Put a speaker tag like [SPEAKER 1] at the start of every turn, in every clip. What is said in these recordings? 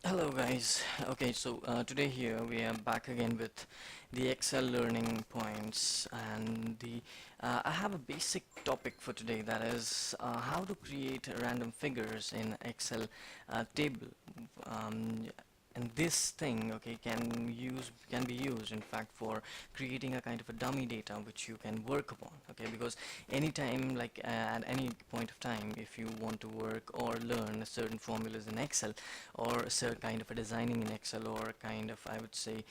[SPEAKER 1] Hello guys. Okay, so today here we are back again with the Excel learning points, and the I have a basic topic for today, that is how to create random figures in Excel table. Um, and this thing, okay, can be used in fact for creating a kind of a dummy data which you can work upon, okay, because anytime, like at any point of time, if you want to work or learn certain formulas in Excel, or a certain kind of a designing in Excel, or kind of, I would say,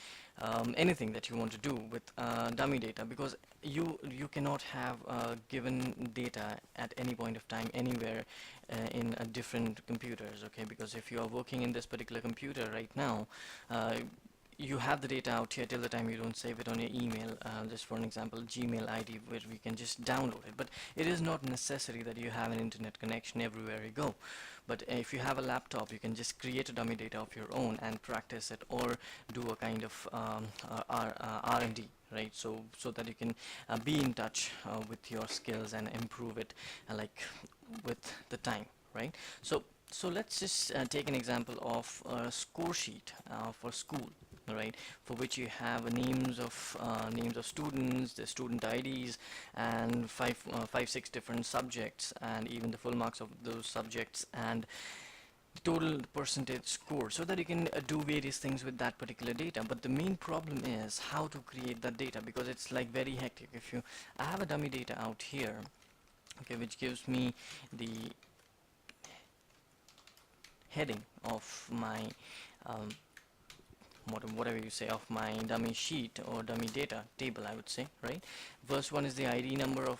[SPEAKER 1] anything that you want to do with dummy data, because you cannot have given data at any point of time anywhere in different computers, okay, because if you are working in this particular computer right now, uh, you have the data out here till the time you don't save it on your email, just for an example, Gmail ID, where we can just download it. But it is not necessary that you have an internet connection everywhere you go. But if you have a laptop, you can just create a dummy data of your own and practice it, or do a kind of R&D, right? So that you can be in touch with your skills and improve it, like with the time, right? So let's just take an example of a score sheet for school, right, for which you have names of students, the student IDs, and five, six different subjects, and even the full marks of those subjects, and the total percentage score, so that you can do various things with that particular data. But the main problem is how to create that data, because it's like very hectic. I have a dummy data out here, okay, which gives me the heading of my um, whatever you say, of my dummy sheet or dummy data table, I would say, right? First one is the ID number of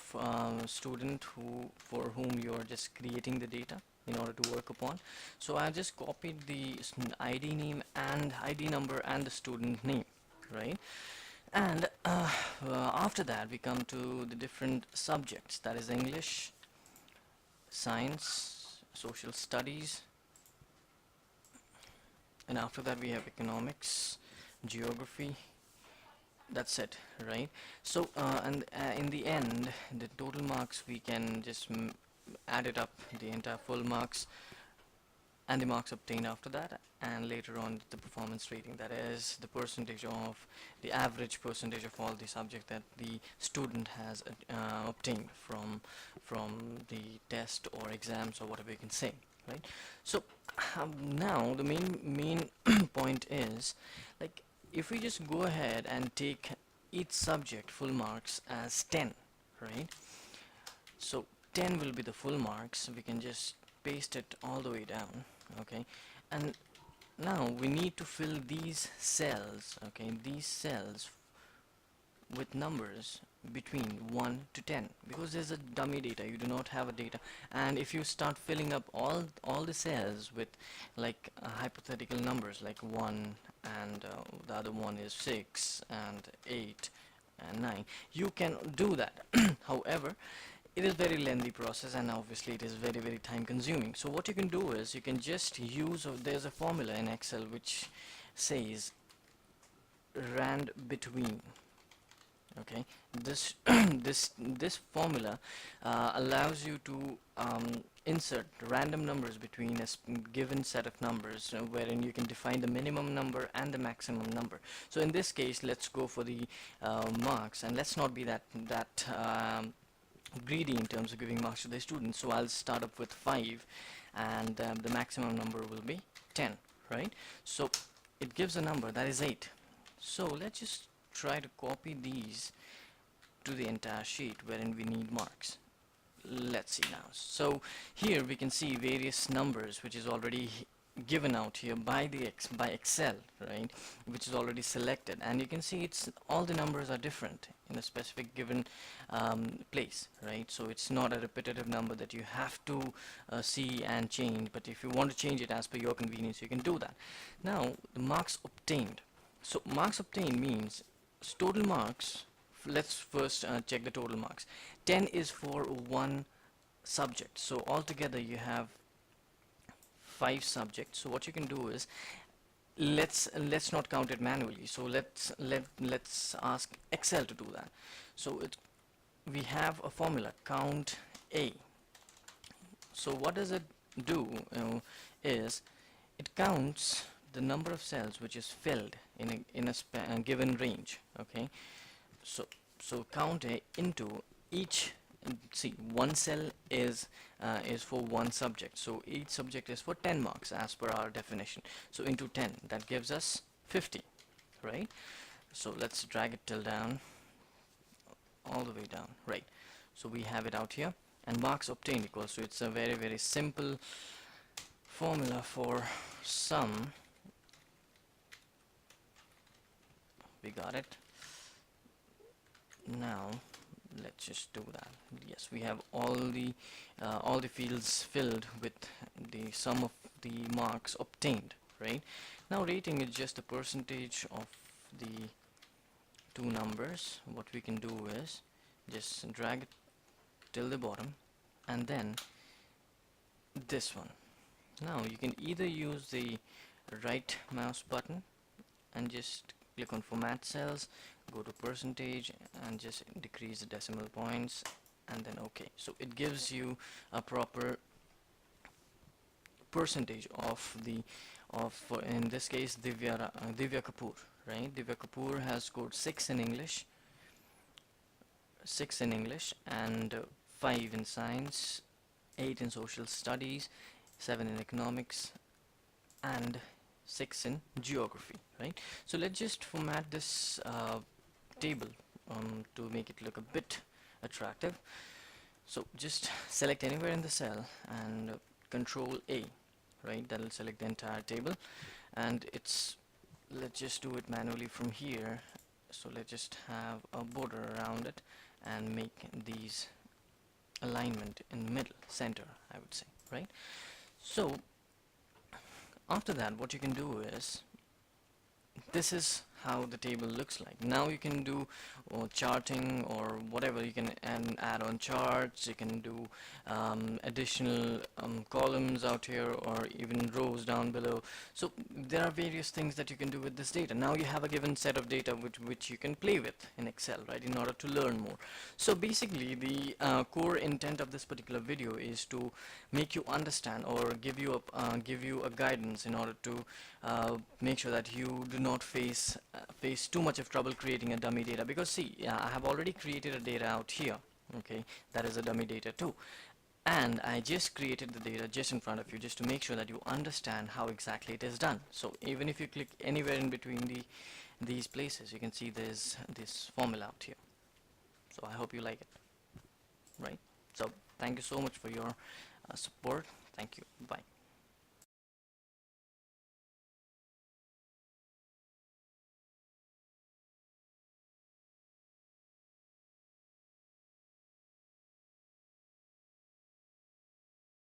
[SPEAKER 1] student for whom you are just creating the data in order to work upon. So I just copied the ID name and ID number and the student name, right? And after that we come to the different subjects, that is English, science, social studies, and after that we have economics, geography. That's it, right? So and in the end, the total marks, we can just add it up, the entire full marks and the marks obtained after that, and later on the performance rating, that is the percentage of the average percentage of all the subject that the student has obtained from the test or exams, or whatever you can say, right? So now the main point is, like, if we just go ahead and take each subject full marks as 10, right? So 10 will be the full marks. We can just paste it all the way down, okay? And now we need to fill these cells, okay, these cells with numbers between 1 to 10, because there's a dummy data, you do not have a data. And if you start filling up all the cells with, like, hypothetical numbers like 1, and the other one is 6 and 8 and 9, you can do that. However, it is very lengthy process, and obviously it is very time consuming. So what you can do is you can just use, there's a formula in Excel which says rand between, okay. This this formula allows you to insert random numbers between a given set of numbers, wherein you can define the minimum number and the maximum number. So in this case, let's go for the marks, and let's not be that greedy in terms of giving marks to the students. So I'll start up with 5, and the maximum number will be 10, right? So it gives a number that is 8. So let's just try to copy these to the entire sheet wherein we need marks. Let's see now. So here we can see various numbers which is already given out here by Excel, right, which is already selected, and you can see it's all the numbers are different in a specific given place, right? So it's not a repetitive number that you have to see and change, but if you want to change it as per your convenience, you can do that. Now the marks obtained. So marks obtained means total marks. Let's first check the total marks. 10 is for one subject, so altogether you have 5 subjects. So what you can do is, let's not count it manually, so let's ask Excel to do that. So we have a formula, count A. So what does it do is it counts the number of cells which is filled in a given range. Okay, so count into each. See, one cell is for one subject, so each subject is for 10 marks as per our definition. So into 10, that gives us 50, right? So let's drag it till down, all the way down, right? So we have it out here, and marks obtained equals, so it's a very simple formula for sum. We got it. Now let's just do that. Yes, we have all the fields filled with the sum of the marks obtained, right? Now rating is just a percentage of the two numbers. What we can do is just drag it till the bottom, and then this one. Now you can either use the right mouse button and just click on format cells, go to percentage, and just decrease the decimal points, and then OK. So it gives you a proper percentage of in this case Divya Kapoor, right? Divya Kapoor has scored 6 in English, and 5 in science, 8 in social studies, 7 in economics, and 6 in geography, right? So let's just format this table to make it look a bit attractive. So just select anywhere in the cell and Control A, right? That'll select the entire table, and let's just do it manually from here. So let's just have a border around it and make these alignment in the middle, center, I would say, right? So after that, what you can do is, this is how the table looks like. Now you can do charting or whatever. You can add on charts, you can do additional columns out here, or even rows down below. So there are various things that you can do with this data. Now you have a given set of data which you can play with in Excel, right, in order to learn more. So basically the core intent of this particular video is to make you understand, or give you a guidance in order to make sure that you do not face too much of trouble creating a dummy data. Because see, I have already created a data out here, okay, that is a dummy data too, and I just created the data just in front of you, just to make sure that you understand how exactly it is done. So even if you click anywhere in between these places, you can see there's this formula out here. So I hope you like it, right? So thank you so much for your support. Thank you. Bye.